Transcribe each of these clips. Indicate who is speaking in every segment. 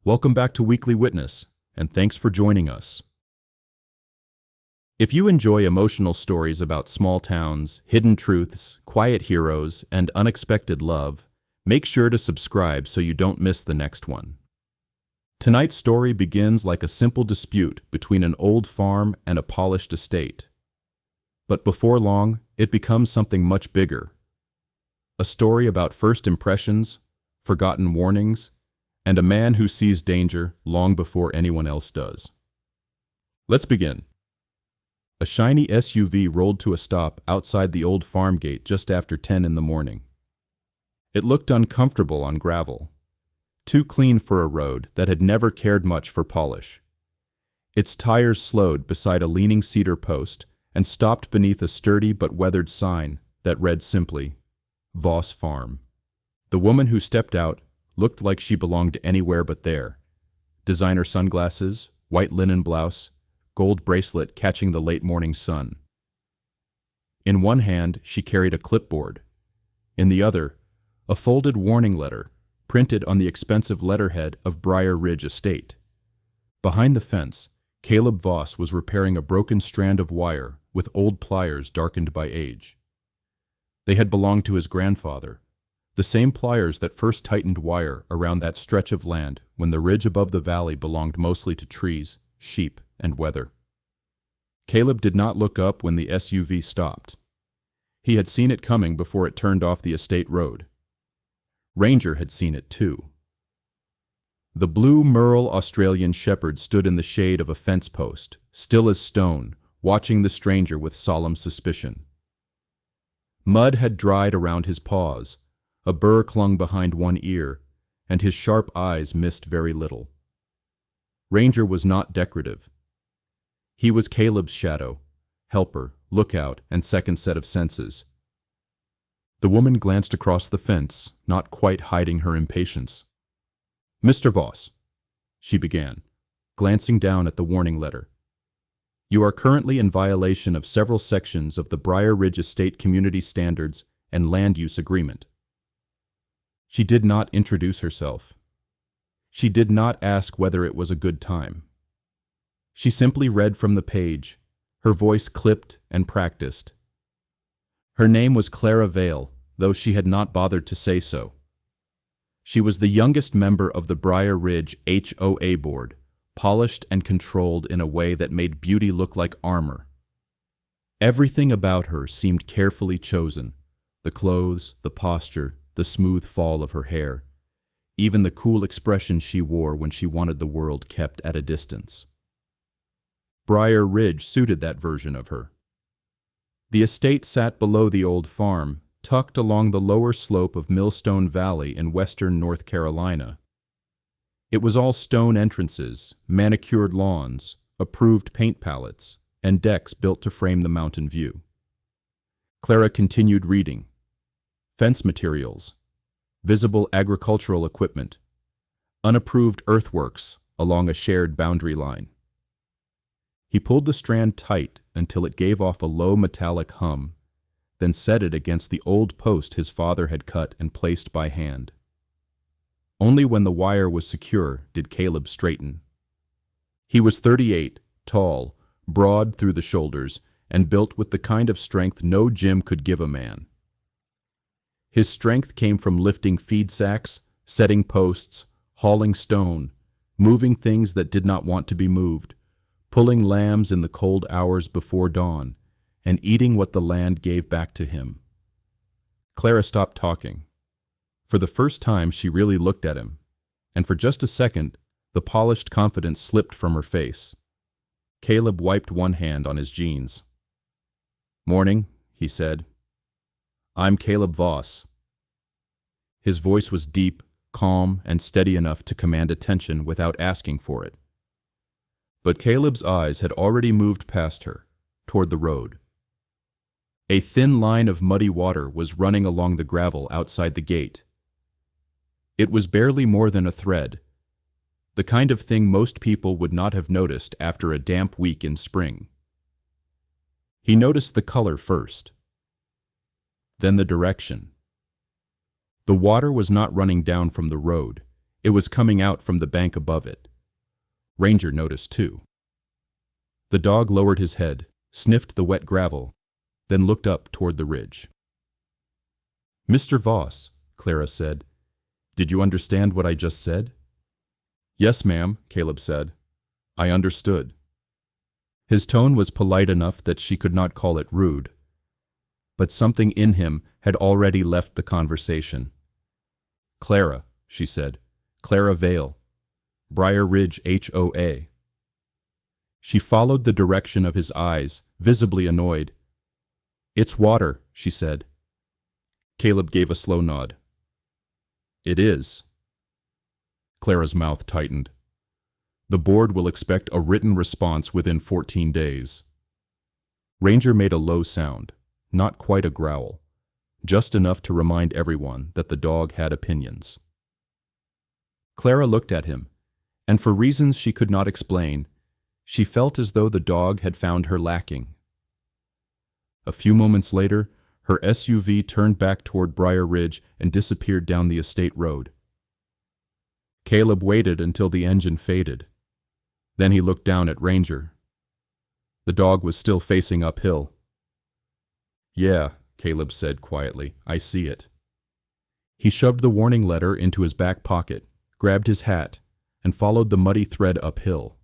Speaker 1: Welcome back to Weekly Witness, and thanks for joining us. If you enjoy emotional stories about small towns, hidden truths, quiet heroes, and unexpected love, make sure to subscribe so you don't miss the next one. Tonight's story begins like a simple dispute between an old farm and a polished estate. But before long, it becomes something much bigger. A story about first impressions, forgotten warnings, and a man who sees danger long before anyone else does. Let's begin. A shiny SUV rolled to a stop outside the old farm gate just after 10 in the morning. It looked uncomfortable on gravel, too clean for a road that had never cared much for polish. Its tires slowed beside a leaning cedar post and stopped beneath a sturdy but weathered sign that read simply, Voss Farm. The woman who stepped out looked like she belonged anywhere but there. Designer sunglasses, white linen blouse, gold bracelet catching the late morning sun. In one hand, she carried a clipboard. In the other, a folded warning letter printed on the expensive letterhead of Briar Ridge Estate. Behind the fence, Caleb Voss was repairing a broken strand of wire with old pliers darkened by age. They had belonged to his grandfather, the same pliers that first tightened wire around that stretch of land when the ridge above the valley belonged mostly to trees, sheep, and weather. Caleb did not look up when the SUV stopped. He had seen it coming before it turned off the estate road. Ranger had seen it too. The blue merle Australian shepherd stood in the shade of a fence post, still as stone, watching the stranger with solemn suspicion. Mud had dried around his paws, a burr clung behind one ear, and his sharp eyes missed very little. Ranger was not decorative. He was Caleb's shadow, helper, lookout, and second set of senses. The woman glanced across the fence, not quite hiding her impatience. "Mr. Voss," she began, glancing down at the warning letter. "You are currently in violation of several sections of the Briar Ridge Estate Community Standards and Land Use Agreement." She did not introduce herself. She did not ask whether it was a good time. She simply read from the page, her voice clipped and practiced. Her name was Clara Vale, though she had not bothered to say so. She was the youngest member of the Briar Ridge HOA board, polished and controlled in a way that made beauty look like armor. Everything about her seemed carefully chosen, the clothes, the posture, the smooth fall of her hair, even the cool expression she wore when she wanted the world kept at a distance. Briar Ridge suited that version of her. The estate sat below the old farm, tucked along the lower slope of Millstone Valley in western North Carolina. It was all stone entrances, manicured lawns, approved paint palettes, and decks built to frame the mountain view. Clara continued reading. Fence materials, visible agricultural equipment, unapproved earthworks along a shared boundary line. He pulled the strand tight until it gave off a low metallic hum, then set it against the old post his father had cut and placed by hand. Only when the wire was secure did Caleb straighten. He was 38, tall, broad through the shoulders, and built with the kind of strength no gym could give a man. His strength came from lifting feed sacks, setting posts, hauling stone, moving things that did not want to be moved, pulling lambs in the cold hours before dawn, and eating what the land gave back to him. Clara stopped talking. For the first time, she really looked at him, and for just a second, the polished confidence slipped from her face. Caleb wiped one hand on his jeans. "Morning," he said. "I'm Caleb Voss." His voice was deep, calm, and steady enough to command attention without asking for it. But Caleb's eyes had already moved past her, toward the road. A thin line of muddy water was running along the gravel outside the gate. It was barely more than a thread, the kind of thing most people would not have noticed after a damp week in spring. He noticed the color first, then the direction. The water was not running down from the road. It was coming out from the bank above it. Ranger noticed too. The dog lowered his head, sniffed the wet gravel, then looked up toward the ridge. "Mr. Voss," Clara said, "did you understand what I just said?" "Yes, ma'am," Caleb said. "I understood." His tone was polite enough that she could not call it rude. But something in him had already left the conversation. "Clara," she said. "Clara Vale. Briar Ridge HOA." She followed the direction of his eyes, visibly annoyed. "It's water," she said. Caleb gave a slow nod. "It is." Clara's mouth tightened. "The board will expect a written response within 14 days. Ranger made a low sound, not quite a growl, just enough to remind everyone that the dog had opinions. Clara looked at him, and for reasons she could not explain, she felt as though the dog had found her lacking. A few moments later, her SUV turned back toward Briar Ridge and disappeared down the estate road. Caleb waited until the engine faded. Then he looked down at Ranger. The dog was still facing uphill. "Yeah," Caleb said quietly, "I see it." He shoved the warning letter into his back pocket, grabbed his hat, and followed the muddy thread uphill.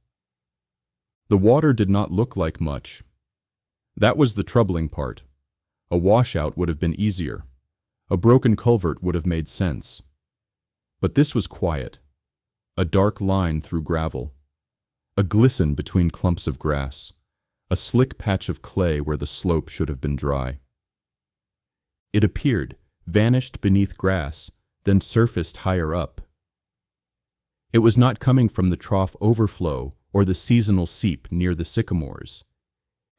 Speaker 1: The water did not look like much. That was the troubling part. A washout would have been easier. A broken culvert would have made sense. But this was quiet. A dark line through gravel. A glisten between clumps of grass. A slick patch of clay where the slope should have been dry. It appeared, vanished beneath grass, then surfaced higher up. It was not coming from the trough overflow or the seasonal seep near the sycamores.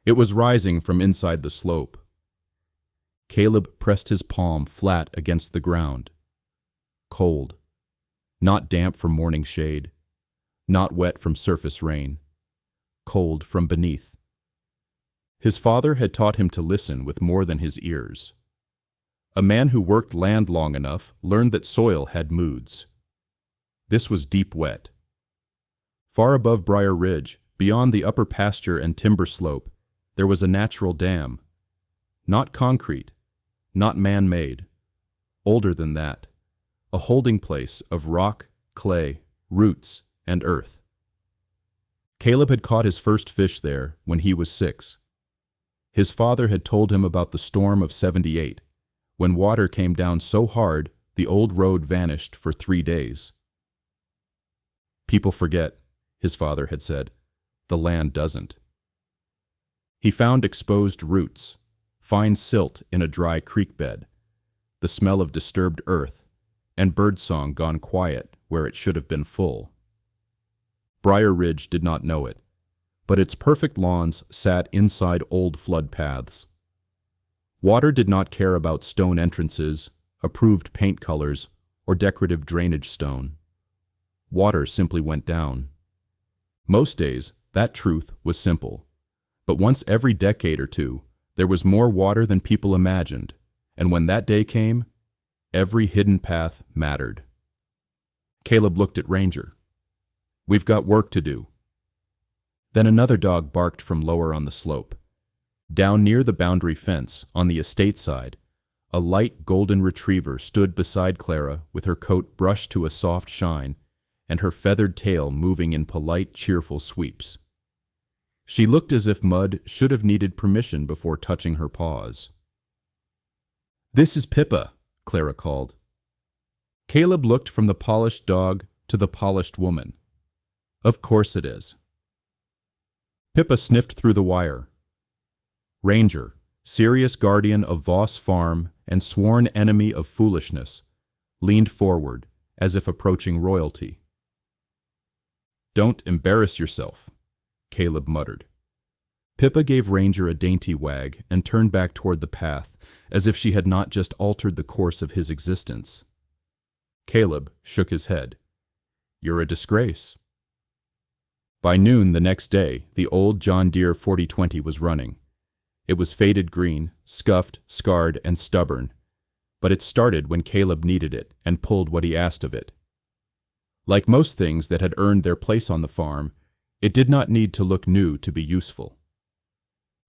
Speaker 1: It was rising from inside the slope. Caleb pressed his palm flat against the ground. Cold. Not damp from morning shade. Not wet from surface rain. Cold from beneath. His father had taught him to listen with more than his ears. A man who worked land long enough learned that soil had moods. This was deep wet. Far above Briar Ridge, beyond the upper pasture and timber slope, there was a natural dam. Not concrete, not man-made. Older than that. A holding place of rock, clay, roots, and earth. Caleb had caught his first fish there when he was 6. His father had told him about the storm of '78, when water came down so hard the old road vanished for 3 days. "People forget," his father had said. "The land doesn't." He found exposed roots, fine silt in a dry creek bed, the smell of disturbed earth, and birdsong gone quiet where it should have been full. Briar Ridge did not know it, but its perfect lawns sat inside old flood paths. Water did not care about stone entrances, approved paint colors, or decorative drainage stone. Water simply went down. Most days, that truth was simple. But once every decade or two, there was more water than people imagined, and when that day came, every hidden path mattered. Caleb looked at Ranger. "We've got work to do." Then another dog barked from lower on the slope. Down near the boundary fence, on the estate side, a light golden retriever stood beside Clara with her coat brushed to a soft shine and her feathered tail moving in polite, cheerful sweeps. She looked as if mud should have needed permission before touching her paws. "This is Pippa," Clara called. Caleb looked from the polished dog to the polished woman. "Of course it is." Pippa sniffed through the wire. Ranger, serious guardian of Voss Farm and sworn enemy of foolishness, leaned forward as if approaching royalty. "Don't embarrass yourself," Caleb muttered. Pippa gave Ranger a dainty wag and turned back toward the path, as if she had not just altered the course of his existence. Caleb shook his head. "You're a disgrace." By noon the next day, the old John Deere 4020 was running. It was faded green, scuffed, scarred, and stubborn, but it started when Caleb needed it and pulled what he asked of it. Like most things that had earned their place on the farm, it did not need to look new to be useful.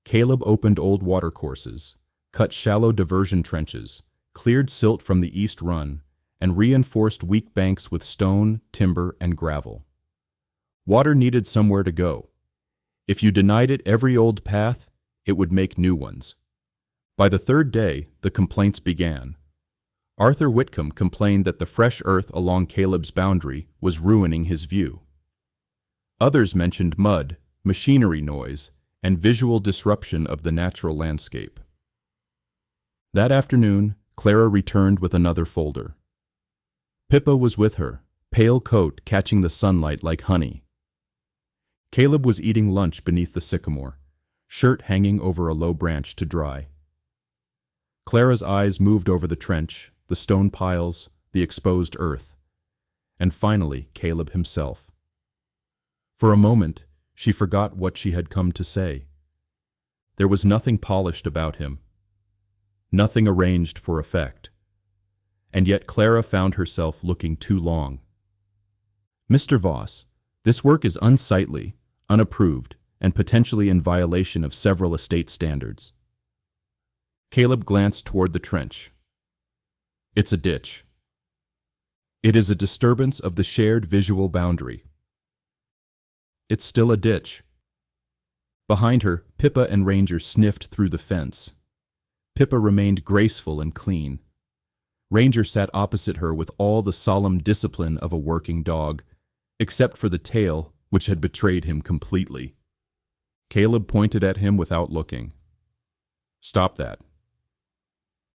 Speaker 1: Caleb opened old watercourses, cut shallow diversion trenches, cleared silt from the east run, and reinforced weak banks with stone, timber, and gravel. Water needed somewhere to go. If you denied it every old path, it would make new ones. By the third day, the complaints began. Arthur Whitcomb complained that the fresh earth along Caleb's boundary was ruining his view. Others mentioned mud, machinery noise, and visual disruption of the natural landscape. That afternoon, Clara returned with another folder. Pippa was with her, pale coat catching the sunlight like honey. Caleb was eating lunch beneath the sycamore, shirt hanging over a low branch to dry. Clara's eyes moved over the trench, the stone piles, the exposed earth, and finally Caleb himself. For a moment, she forgot what she had come to say. There was nothing polished about him, nothing arranged for effect, and yet Clara found herself looking too long. "Mr. Voss, this work is unsightly, unapproved, and potentially in violation of several estate standards." Caleb glanced toward the trench. "It's a ditch. It is a disturbance of the shared visual boundary." "It's still a ditch." Behind her, Pippa and Ranger sniffed through the fence. Pippa remained graceful and clean. Ranger sat opposite her with all the solemn discipline of a working dog, except for the tail, which had betrayed him completely. Caleb pointed at him without looking. "Stop that."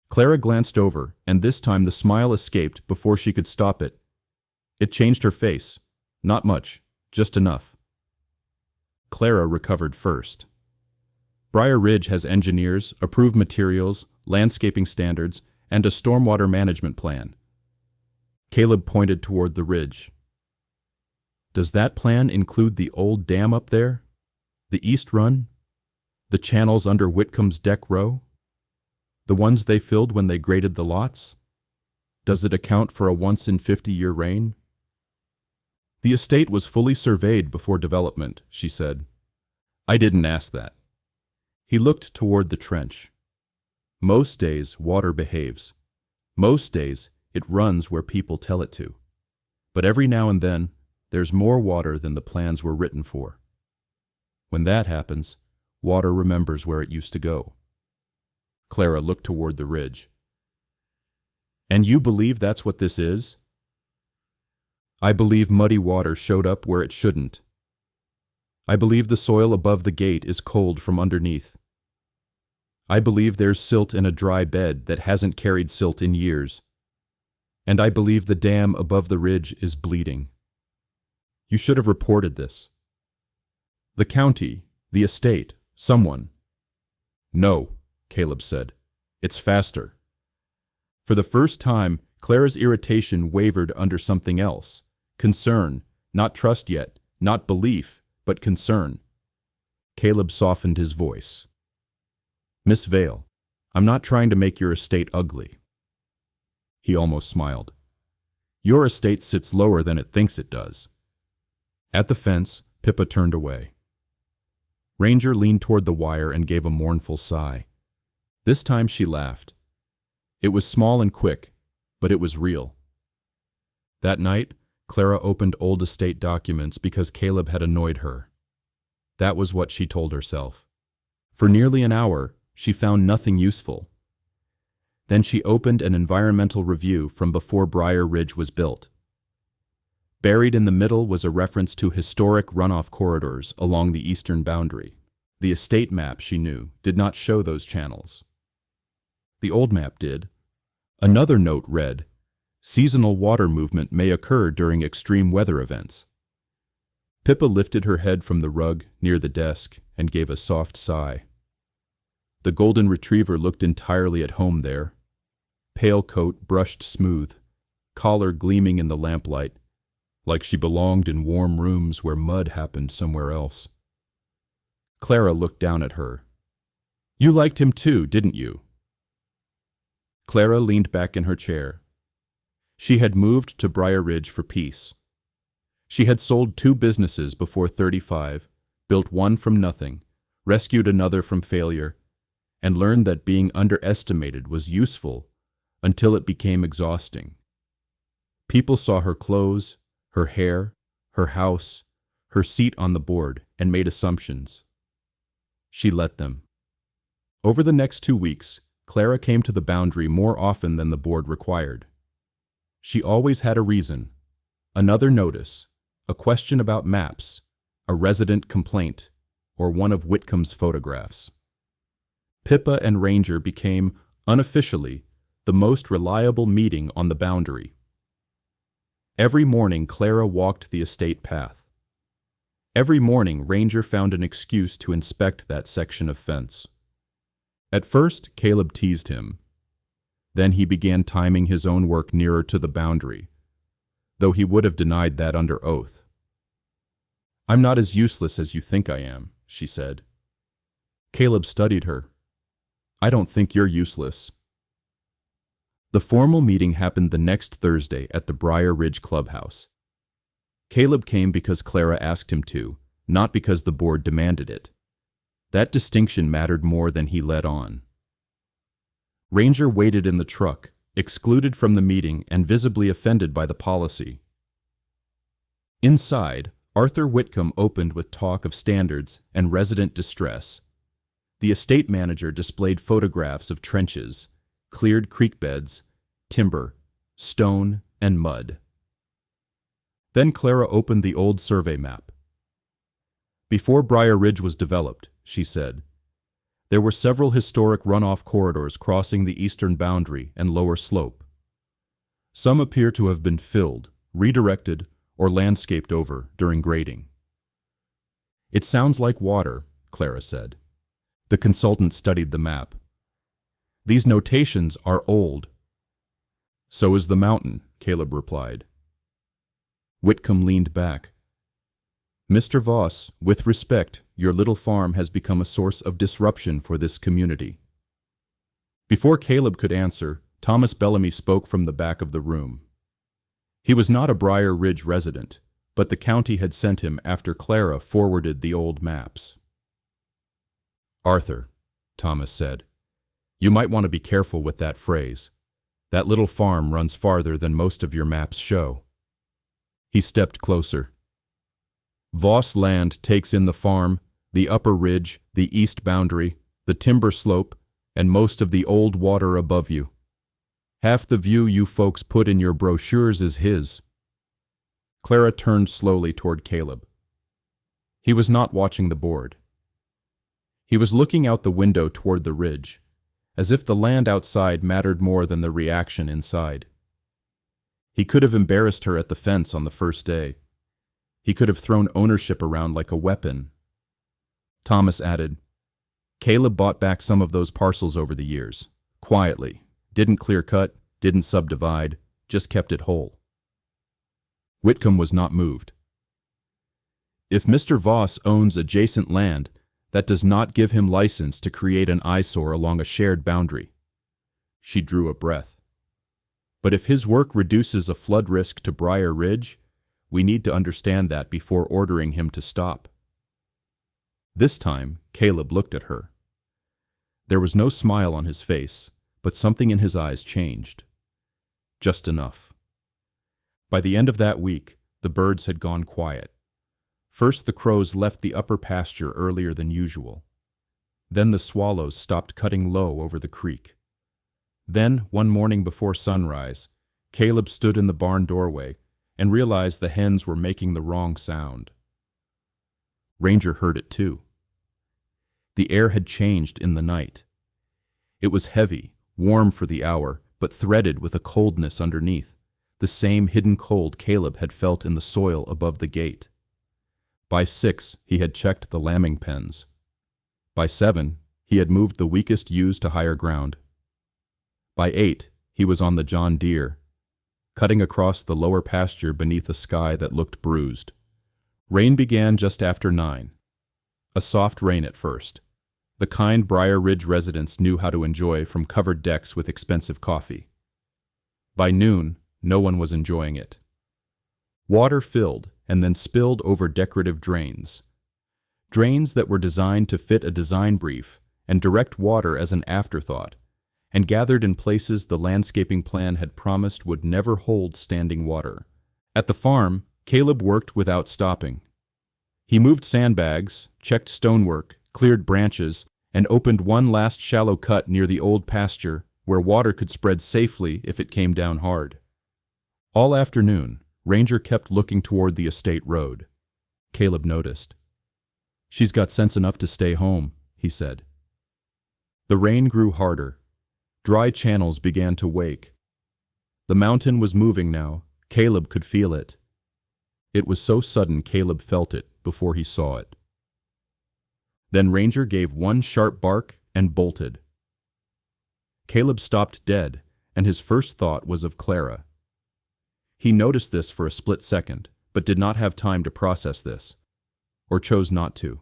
Speaker 1: Clara glanced over, and this time the smile escaped before she could stop it. It changed her face. Not much, just enough. Clara recovered first. Briar Ridge has engineers, approved materials, landscaping standards, and a stormwater management plan. Caleb pointed toward the ridge. "Does that plan include the old dam up there? The East Run? The channels under Whitcomb's deck row? The ones they filled when they graded the lots? Does it account for a once-in-50-year rain?" "The estate was fully surveyed before development," she said. "I didn't ask that." He looked toward the trench. "Most days, water behaves. Most days, it runs where people tell it to. But every now and then, there's more water than the plans were written for. When that happens, water remembers where it used to go." Clara looked toward the ridge. "And you believe that's what this is?" "I believe muddy water showed up where it shouldn't. I believe the soil above the gate is cold from underneath. I believe there's silt in a dry bed that hasn't carried silt in years. And I believe the dam above the ridge is bleeding. You should have reported this. The county, the estate, someone." "No," Caleb said. "It's faster." For the first time, Clara's irritation wavered under something else. Concern, not trust yet, not belief, but concern. Caleb softened his voice. "Miss Vale, I'm not trying to make your estate ugly." He almost smiled. "Your estate sits lower than it thinks it does." At the fence, Pippa turned away. Ranger leaned toward the wire and gave a mournful sigh. This time she laughed. It was small and quick, but it was real. That night, Clara opened old estate documents because Caleb had annoyed her. That was what she told herself. For nearly an hour, she found nothing useful. Then she opened an environmental review from before Briar Ridge was built. Buried in the middle was a reference to historic runoff corridors along the eastern boundary. The estate map, she knew, did not show those channels. The old map did. Another note read, "Seasonal water movement may occur during extreme weather events." Pippa lifted her head from the rug near the desk and gave a soft sigh. The golden retriever looked entirely at home there. Pale coat brushed smooth, collar gleaming in the lamplight, like she belonged in warm rooms where mud happened somewhere else. Clara looked down at her. "You liked him too, didn't you?" Clara leaned back in her chair. She had moved to Briar Ridge for peace. She had sold 2 businesses before 35, built one from nothing, rescued another from failure, and learned that being underestimated was useful until it became exhausting. People saw her clothes, her hair, her house, her seat on the board, and made assumptions. She let them. Over the next 2 weeks, Clara came to the Boundary more often than the board required. She always had a reason, another notice, a question about maps, a resident complaint, or one of Whitcomb's photographs. Pippa and Ranger became, unofficially, the most reliable meeting on the Boundary. Every morning Clara walked the estate path. Every morning Ranger found an excuse to inspect that section of fence. At first, Caleb teased him. Then he began timing his own work nearer to the Boundary, though he would have denied that under oath. "I'm not as useless as you think I am," she said. Caleb studied her. "I don't think you're useless." The formal meeting happened the next Thursday at the Briar Ridge Clubhouse. Caleb came because Clara asked him to, not because the board demanded it. That distinction mattered more than he let on. Ranger waited in the truck, excluded from the meeting and visibly offended by the policy. Inside, Arthur Whitcomb opened with talk of standards and resident distress. The estate manager displayed photographs of trenches, cleared creek beds, timber, stone, and mud. Then Clara opened the old survey map. Before Briar Ridge was developed, she said, there were several historic runoff corridors crossing the eastern boundary and lower slope. Some appear to have been filled, redirected, or landscaped over during grading. "It sounds like water," Clara said. The consultant studied the map. "These notations are old." "So is the mountain," Caleb replied. Whitcomb leaned back. "Mr. Voss, with respect, your little farm has become a source of disruption for this community." Before Caleb could answer, Thomas Bellamy spoke from the back of the room. He was not a Briar Ridge resident, but the county had sent him after Clara forwarded the old maps. "Arthur," Thomas said, "you might want to be careful with that phrase. That little farm runs farther than most of your maps show." He stepped closer. "Voss land takes in the farm, the upper ridge, the east boundary, the timber slope, and most of the old water above you. Half the view you folks put in your brochures is his." Clara turned slowly toward Caleb. He was not watching the board. He was looking out the window toward the ridge, as if the land outside mattered more than the reaction inside. He could have embarrassed her at the fence on the first day. He could have thrown ownership around like a weapon. Thomas added, "Caleb bought back some of those parcels over the years, quietly. Didn't clear cut, didn't subdivide, just kept it whole." Whitcomb was not moved. "If Mr. Voss owns adjacent land, that does not give him license to create an eyesore along a shared boundary." She drew a breath. "But if his work reduces a flood risk to Briar Ridge, we need to understand that before ordering him to stop." This time, Caleb looked at her. There was no smile on his face, but something in his eyes changed. Just enough. By the end of that week, the birds had gone quiet. First the crows left the upper pasture earlier than usual. Then the swallows stopped cutting low over the creek. Then, one morning before sunrise, Caleb stood in the barn doorway and realized the hens were making the wrong sound. Ranger heard it too. The air had changed in the night. It was heavy, warm for the hour, but threaded with a coldness underneath, the same hidden cold Caleb had felt in the soil above the gate. By 6, he had checked the lambing pens. By 7, he had moved the weakest ewes to higher ground. By 8, he was on the John Deere, cutting across the lower pasture beneath a sky that looked bruised. Rain began just after 9. A soft rain at first, the kind Briar Ridge residents knew how to enjoy from covered decks with expensive coffee. By noon, no one was enjoying it. Water filled, and then spilled over decorative drains. Drains that were designed to fit a design brief and direct water as an afterthought, and gathered in places the landscaping plan had promised would never hold standing water. At the farm, Caleb worked without stopping. He moved sandbags, checked stonework, cleared branches, and opened one last shallow cut near the old pasture where water could spread safely if it came down hard. All afternoon, Ranger kept looking toward the estate road. Caleb noticed. "She's got sense enough to stay home," he said. The rain grew harder. Dry channels began to wake. The mountain was moving now. Caleb could feel it. It was so sudden Caleb felt it before he saw it. Then Ranger gave one sharp bark and bolted. Caleb stopped dead, and his first thought was of Clara. He noticed this for a split second, but did not have time to process this, or chose not to.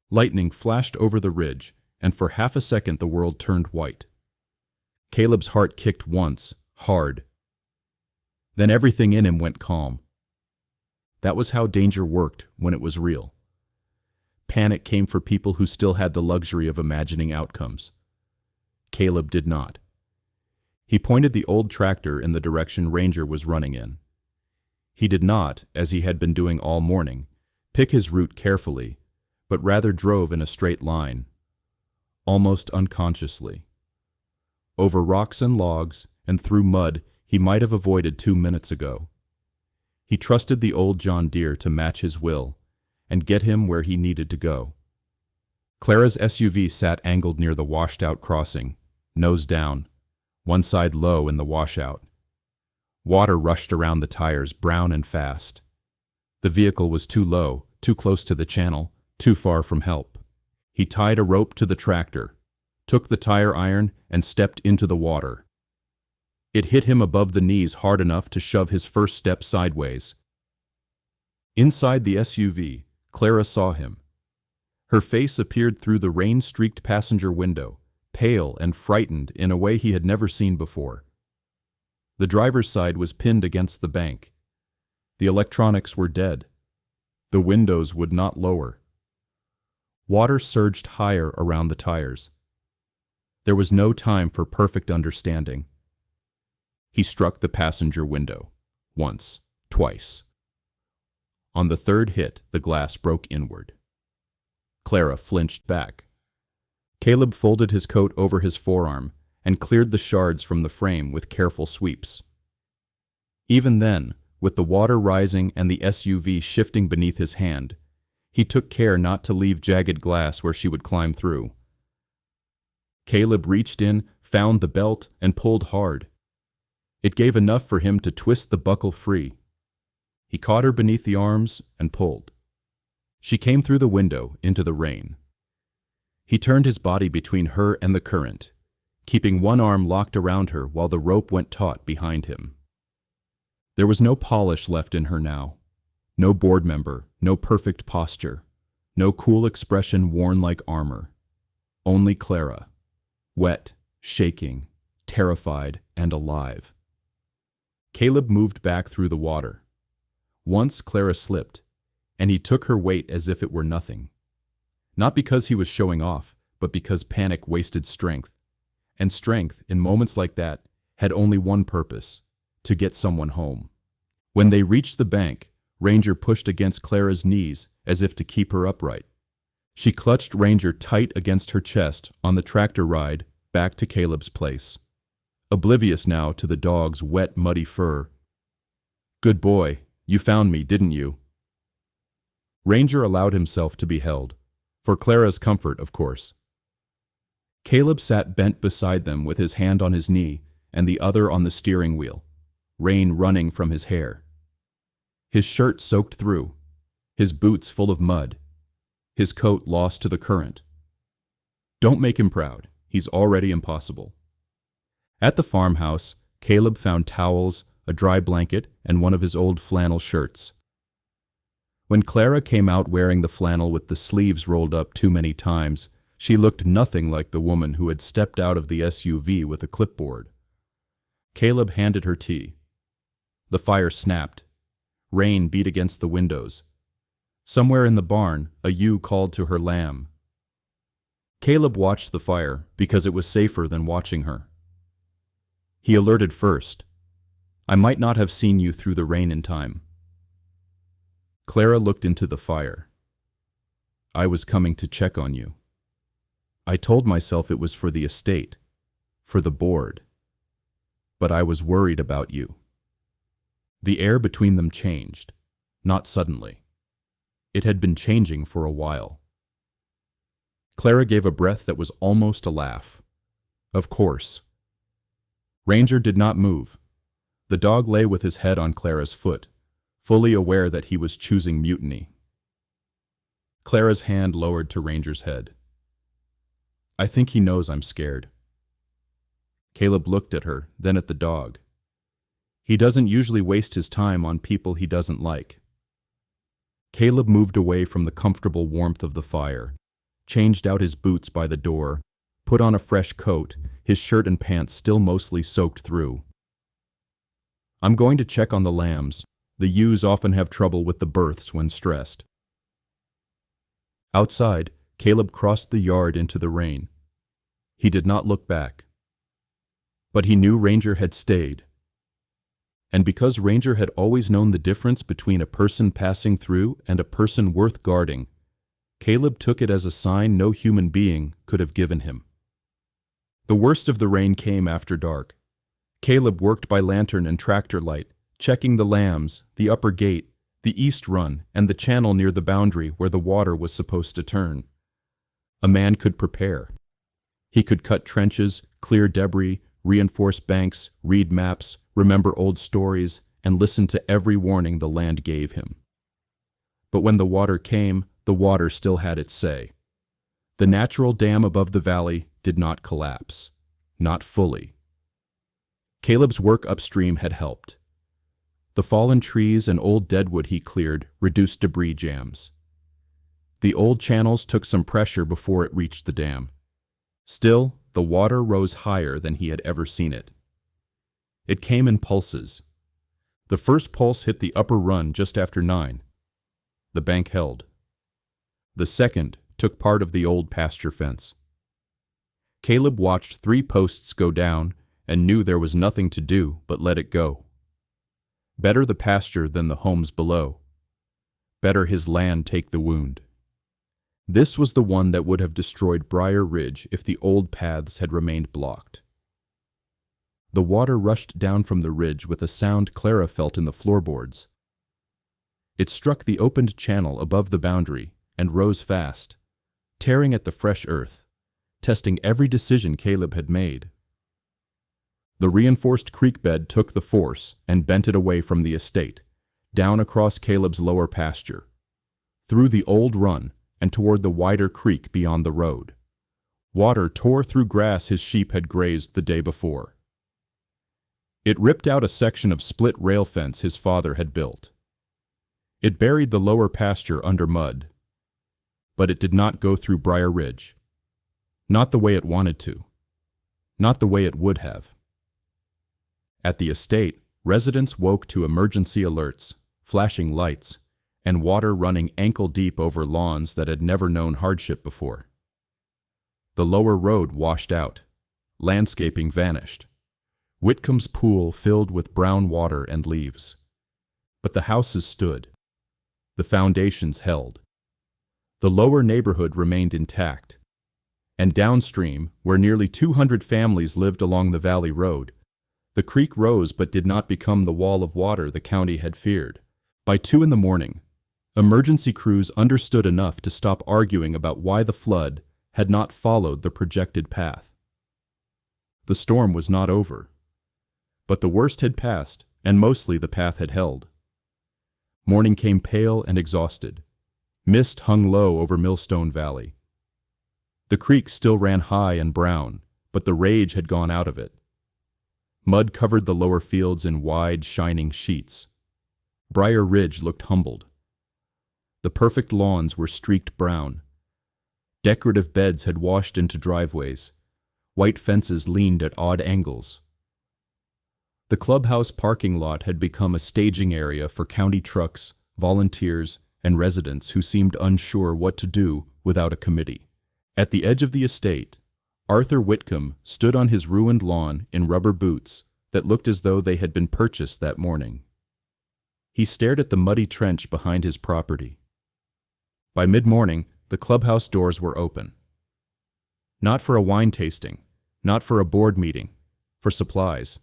Speaker 1: Lightning flashed over the ridge, and for half a second the world turned white. Caleb's heart kicked once, hard. Then everything in him went calm. That was how danger worked when it was real. Panic came for people who still had the luxury of imagining outcomes. Caleb did not. He pointed the old tractor in the direction Ranger was running in. He did not, as he had been doing all morning, pick his route carefully, but rather drove in a straight line, almost unconsciously. Over rocks and logs and through mud he might have avoided 2 minutes ago. He trusted the old John Deere to match his will and get him where he needed to go. Clara's SUV sat angled near the washed-out crossing, nose down, one side low in the washout. Water rushed around the tires, brown and fast. The vehicle was too low, too close to the channel, too far from help. He tied a rope to the tractor, took the tire iron, and stepped into the water. It hit him above the knees hard enough to shove his first step sideways. Inside the SUV, Clara saw him. Her face appeared through the rain-streaked passenger window, pale and frightened in a way he had never seen before. The driver's side was pinned against the bank. The electronics were dead. The windows would not lower. Water surged higher around the tires. There was no time for perfect understanding. He struck the passenger window. Once, twice. On the third hit, the glass broke inward. Clara flinched back. Caleb folded his coat over his forearm and cleared the shards from the frame with careful sweeps. Even then, with the water rising and the SUV shifting beneath his hand, he took care not to leave jagged glass where she would climb through. Caleb reached in, found the belt, and pulled hard. It gave enough for him to twist the buckle free. He caught her beneath the arms and pulled. She came through the window into the rain. He turned his body between her and the current, keeping one arm locked around her while the rope went taut behind him. There was no polish left in her now. No board member, no perfect posture, no cool expression worn like armor. Only Clara, wet, shaking, terrified, and alive. Caleb moved back through the water. Once Clara slipped, and he took her weight as if it were nothing. Not because he was showing off, but because panic wasted strength. And strength, in moments like that, had only one purpose: to get someone home. When they reached the bank, Ranger pushed against Clara's knees as if to keep her upright. She clutched Ranger tight against her chest on the tractor ride back to Caleb's place. Oblivious now to the dog's wet, muddy fur. "Good boy, you found me, didn't you?" Ranger allowed himself to be held, for Clara's comfort, of course. Caleb sat bent beside them with his hand on his knee and the other on the steering wheel, rain running from his hair. His shirt soaked through, his boots full of mud, his coat lost to the current. Don't make him proud, he's already impossible. At the farmhouse, Caleb found towels, a dry blanket, and one of his old flannel shirts. When Clara came out wearing the flannel with the sleeves rolled up too many times, she looked nothing like the woman who had stepped out of the SUV with a clipboard. Caleb handed her tea. The fire snapped. Rain beat against the windows. Somewhere in the barn, a ewe called to her lamb. Caleb watched the fire because it was safer than watching her. He alerted first. I might not have seen you through the rain in time. Clara looked into the fire. I was coming to check on you. I told myself it was for the estate, for the board. But I was worried about you. The air between them changed, not suddenly. It had been changing for a while. Clara gave a breath that was almost a laugh. Of course. Ranger did not move. The dog lay with his head on Clara's foot, fully aware that he was choosing mutiny. Clara's hand lowered to Ranger's head. I think he knows I'm scared. Caleb looked at her, then at the dog. He doesn't usually waste his time on people he doesn't like. Caleb moved away from the comfortable warmth of the fire, changed out his boots by the door, put on a fresh coat, his shirt and pants still mostly soaked through. I'm going to check on the lambs. The ewes often have trouble with the births when stressed. Outside, Caleb crossed the yard into the rain. He did not look back. But he knew Ranger had stayed. And because Ranger had always known the difference between a person passing through and a person worth guarding, Caleb took it as a sign no human being could have given him. The worst of the rain came after dark. Caleb worked by lantern and tractor light, checking the lambs, the upper gate, the east run, and the channel near the boundary where the water was supposed to turn. A man could prepare. He could cut trenches, clear debris, reinforce banks, read maps, remember old stories, and listen to every warning the land gave him. But when the water came, the water still had its say. The natural dam above the valley did not collapse. Not fully. Caleb's work upstream had helped. The fallen trees and old deadwood he cleared reduced debris jams. The old channels took some pressure before it reached the dam. Still, the water rose higher than he had ever seen it. It came in pulses. The first pulse hit the upper run just after 9. The bank held. The second took part of the old pasture fence. Caleb watched 3 posts go down and knew there was nothing to do but let it go. Better the pasture than the homes below. Better his land take the wound. This was the one that would have destroyed Briar Ridge if the old paths had remained blocked. The water rushed down from the ridge with a sound Clara felt in the floorboards. It struck the opened channel above the boundary and rose fast, tearing at the fresh earth, testing every decision Caleb had made. The reinforced creek bed took the force and bent it away from the estate, down across Caleb's lower pasture, through the old run and toward the wider creek beyond the road. Water tore through grass his sheep had grazed the day before. It ripped out a section of split rail fence his father had built. It buried the lower pasture under mud. But it did not go through Briar Ridge. Not the way it wanted to. Not the way it would have. At the estate, residents woke to emergency alerts, flashing lights, and water running ankle-deep over lawns that had never known hardship before. The lower road washed out. Landscaping vanished. Whitcomb's pool filled with brown water and leaves. But the houses stood. The foundations held. The lower neighborhood remained intact. And downstream, where nearly 200 families lived along the valley road, the creek rose but did not become the wall of water the county had feared. By 2 a.m, emergency crews understood enough to stop arguing about why the flood had not followed the projected path. The storm was not over. But the worst had passed, and mostly the path had held. Morning came pale and exhausted. Mist hung low over Millstone Valley. The creek still ran high and brown, but the rage had gone out of it. Mud covered the lower fields in wide, shining sheets. Briar Ridge looked humbled. The perfect lawns were streaked brown. Decorative beds had washed into driveways. White fences leaned at odd angles. The clubhouse parking lot had become a staging area for county trucks, volunteers, and residents who seemed unsure what to do without a committee. At the edge of the estate, Arthur Whitcomb stood on his ruined lawn in rubber boots that looked as though they had been purchased that morning. He stared at the muddy trench behind his property. By mid-morning, the clubhouse doors were open. Not for a wine tasting, not for a board meeting, for supplies.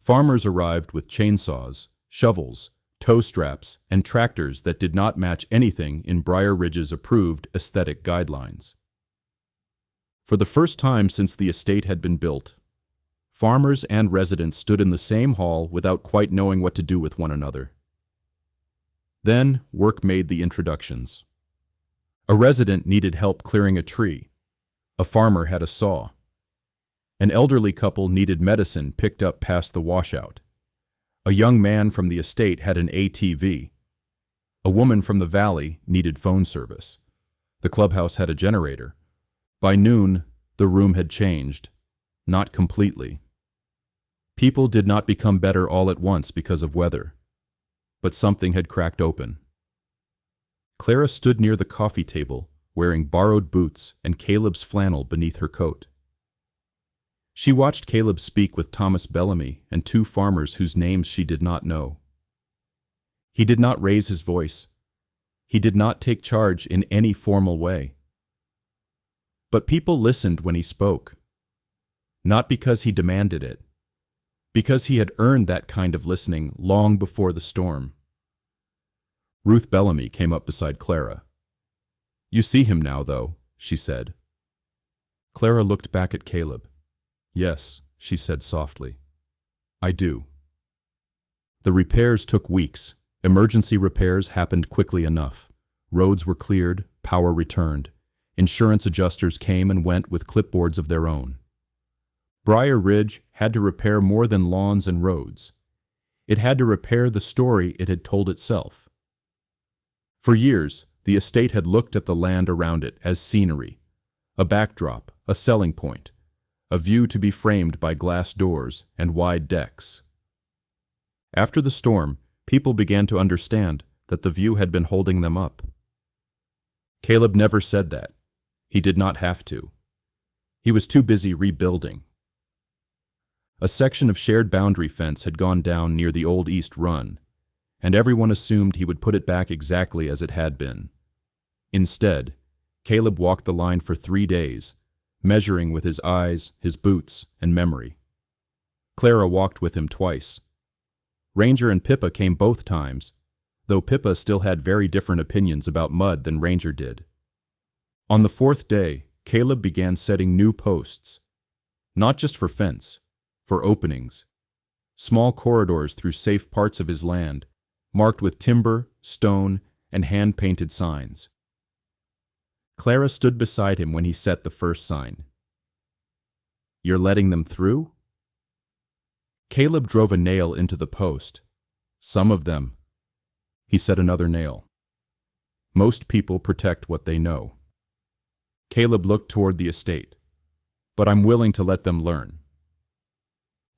Speaker 1: Farmers arrived with chainsaws, shovels, tow straps, and tractors that did not match anything in Briar Ridge's approved aesthetic guidelines. For the first time since the estate had been built, farmers and residents stood in the same hall without quite knowing what to do with one another. Then work made the introductions. A resident needed help clearing a tree. A farmer had a saw. An elderly couple needed medicine picked up past the washout. A young man from the estate had an ATV. A woman from the valley needed phone service. The clubhouse had a generator. By noon, the room had changed. Not completely. People did not become better all at once because of weather. But something had cracked open. Clara stood near the coffee table, wearing borrowed boots and Caleb's flannel beneath her coat. She watched Caleb speak with Thomas Bellamy and two farmers whose names she did not know. He did not raise his voice. He did not take charge in any formal way. But people listened when he spoke. Not because he demanded it, because he had earned that kind of listening long before the storm. Ruth Bellamy came up beside Clara. "You see him now, though," she said. Clara looked back at Caleb. "Yes," she said softly. "I do." The repairs took weeks. Emergency repairs happened quickly enough. Roads were cleared, power returned. Insurance adjusters came and went with clipboards of their own. Briar Ridge had to repair more than lawns and roads. It had to repair the story it had told itself. For years, the estate had looked at the land around it as scenery, a backdrop, a selling point, a view to be framed by glass doors and wide decks. After the storm, people began to understand that the view had been holding them up. Caleb never said that. He did not have to. He was too busy rebuilding. A section of shared boundary fence had gone down near the old East Run, and everyone assumed he would put it back exactly as it had been. Instead, Caleb walked the line for 3 days, measuring with his eyes, his boots, and memory. Clara walked with him twice. Ranger and Pippa came both times, though Pippa still had very different opinions about mud than Ranger did. On the 4th day, Caleb began setting new posts, not just for fence, for openings, small corridors through safe parts of his land, marked with timber, stone, and hand-painted signs. Clara stood beside him when he set the first sign. "You're letting them through?" Caleb drove a nail into the post. "Some of them." He set another nail. "Most people protect what they know." Caleb looked toward the estate. "But I'm willing to let them learn."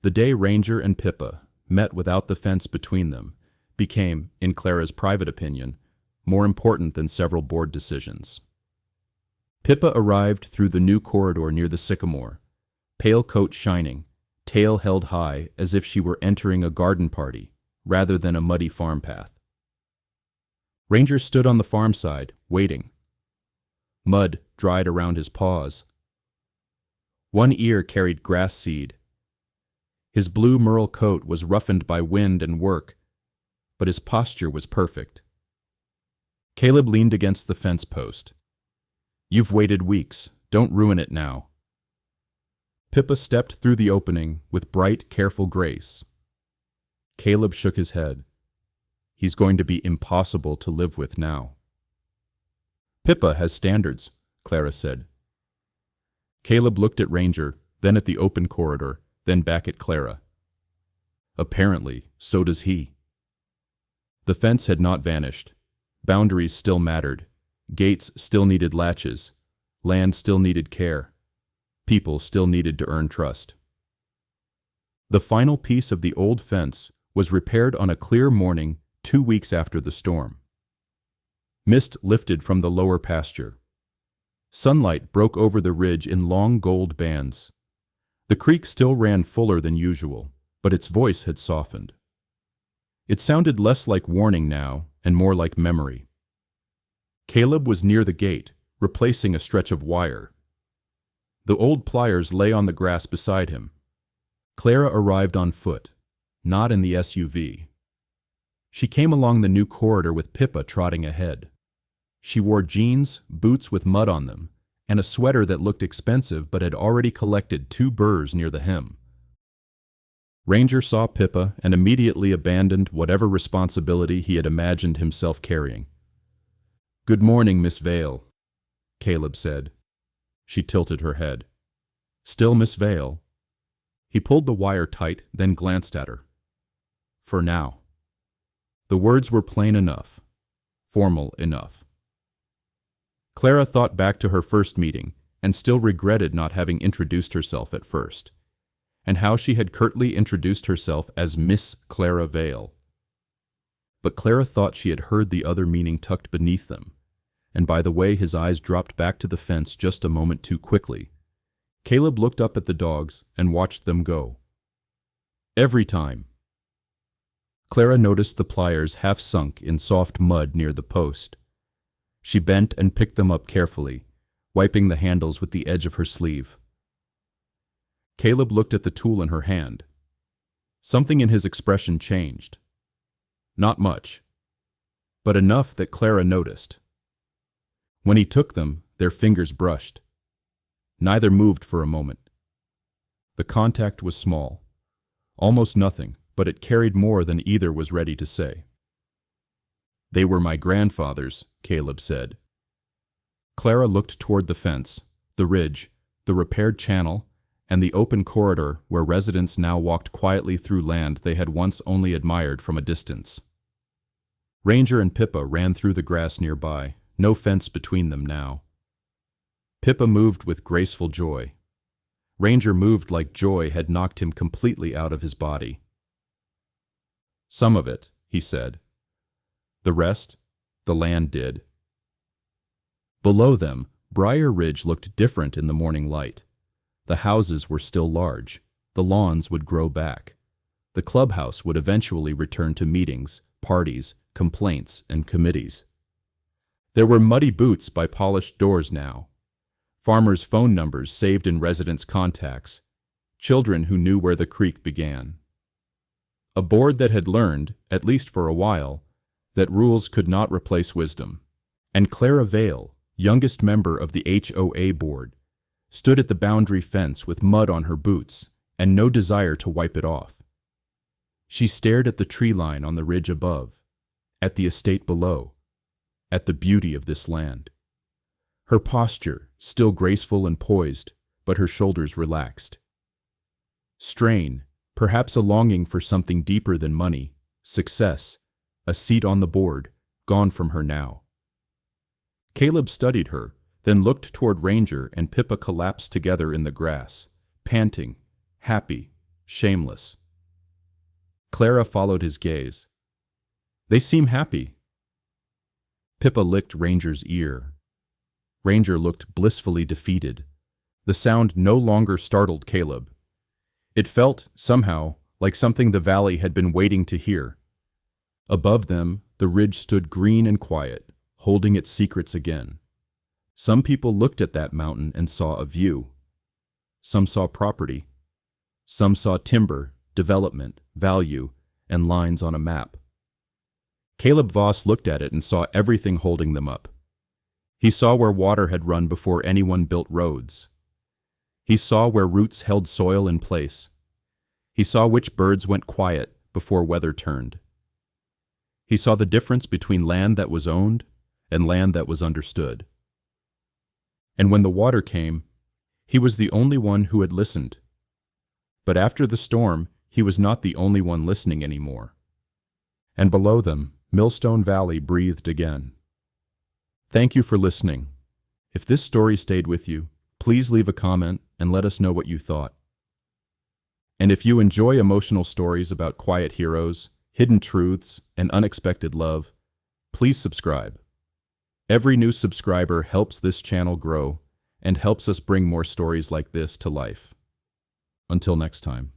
Speaker 1: The day Ranger and Pippa met without the fence between them became, in Clara's private opinion, more important than several board decisions. Pippa arrived through the new corridor near the sycamore, pale coat shining, tail held high as if she were entering a garden party rather than a muddy farm path. Ranger stood on the farm side, waiting. Mud dried around his paws. One ear carried grass seed. His blue merle coat was roughened by wind and work, but his posture was perfect. Caleb leaned against the fence post. "You've waited weeks. Don't ruin it now." Pippa stepped through the opening with bright, careful grace. Caleb shook his head. He's going to be impossible to live with now. "Pippa has standards," Clara said. Caleb looked at Ranger, then at the open corridor, then back at Clara. Apparently, so does he. The fence had not vanished. Boundaries still mattered. Gates still needed latches. Land still needed care. People still needed to earn trust. The final piece of the old fence was repaired on a clear morning 2 weeks after the storm. Mist lifted from the lower pasture. Sunlight broke over the ridge in long gold bands. The creek still ran fuller than usual, but its voice had softened. It sounded less like warning now and more like memory. Caleb was near the gate, replacing a stretch of wire. The old pliers lay on the grass beside him. Clara arrived on foot, not in the SUV. She came along the new corridor with Pippa trotting ahead. She wore jeans, boots with mud on them, and a sweater that looked expensive but had already collected 2 burrs near the hem. Ranger saw Pippa and immediately abandoned whatever responsibility he had imagined himself carrying. "Good morning, Miss Vale," Caleb said. She tilted her head. "Still Miss Vale?" He pulled the wire tight, then glanced at her. "For now." The words were plain enough, formal enough. Clara thought back to her first meeting and still regretted not having introduced herself at first, and how she had curtly introduced herself as Miss Clara Vale. But Clara thought she had heard the other meaning tucked beneath them, and by the way his eyes dropped back to the fence just a moment too quickly, Caleb looked up at the dogs and watched them go. Every time. Clara noticed the pliers half sunk in soft mud near the post. She bent and picked them up carefully, wiping the handles with the edge of her sleeve. Caleb looked at the tool in her hand. Something in his expression changed. Not much, but enough that Clara noticed. When he took them, their fingers brushed. Neither moved for a moment. The contact was small, almost nothing, but it carried more than either was ready to say. "They were my grandfather's," Caleb said. Clara looked toward the fence, the ridge, the repaired channel, and the open corridor where residents now walked quietly through land they had once only admired from a distance. Ranger and Pippa ran through the grass nearby, no fence between them now. Pippa moved with graceful joy. Ranger moved like joy had knocked him completely out of his body. "Some of it," he said. "The rest, the land did." Below them, Briar Ridge looked different in the morning light. The houses were still large. The lawns would grow back. The clubhouse would eventually return to meetings, parties, complaints, and committees. There were muddy boots by polished doors now. Farmers' phone numbers saved in residents' contacts. Children who knew where the creek began. A board that had learned, at least for a while, that rules could not replace wisdom. And Clara Vale, youngest member of the HOA board, stood at the boundary fence with mud on her boots and no desire to wipe it off. She stared at the tree line on the ridge above, at the estate below, at the beauty of this land. Her posture, still graceful and poised, but her shoulders relaxed. Strain, perhaps a longing for something deeper than money, success, a seat on the board, gone from her now. Caleb studied her, then looked toward Ranger, and Pippa collapsed together in the grass, panting, happy, shameless. Clara followed his gaze. "They seem happy." Pippa licked Ranger's ear. Ranger looked blissfully defeated. The sound no longer startled Caleb. It felt, somehow, like something the valley had been waiting to hear. Above them, the ridge stood green and quiet, holding its secrets again. Some people looked at that mountain and saw a view. Some saw property. Some saw timber, development, value, and lines on a map. Caleb Voss looked at it and saw everything holding them up. He saw where water had run before anyone built roads. He saw where roots held soil in place. He saw which birds went quiet before weather turned. He saw the difference between land that was owned and land that was understood. And when the water came, he was the only one who had listened. But after the storm, he was not the only one listening anymore. And below them, Millstone Valley breathed again. Thank you for listening. If this story stayed with you, please leave a comment and let us know what you thought. And if you enjoy emotional stories about quiet heroes, hidden truths, and unexpected love, please subscribe. Every new subscriber helps this channel grow and helps us bring more stories like this to life. Until next time.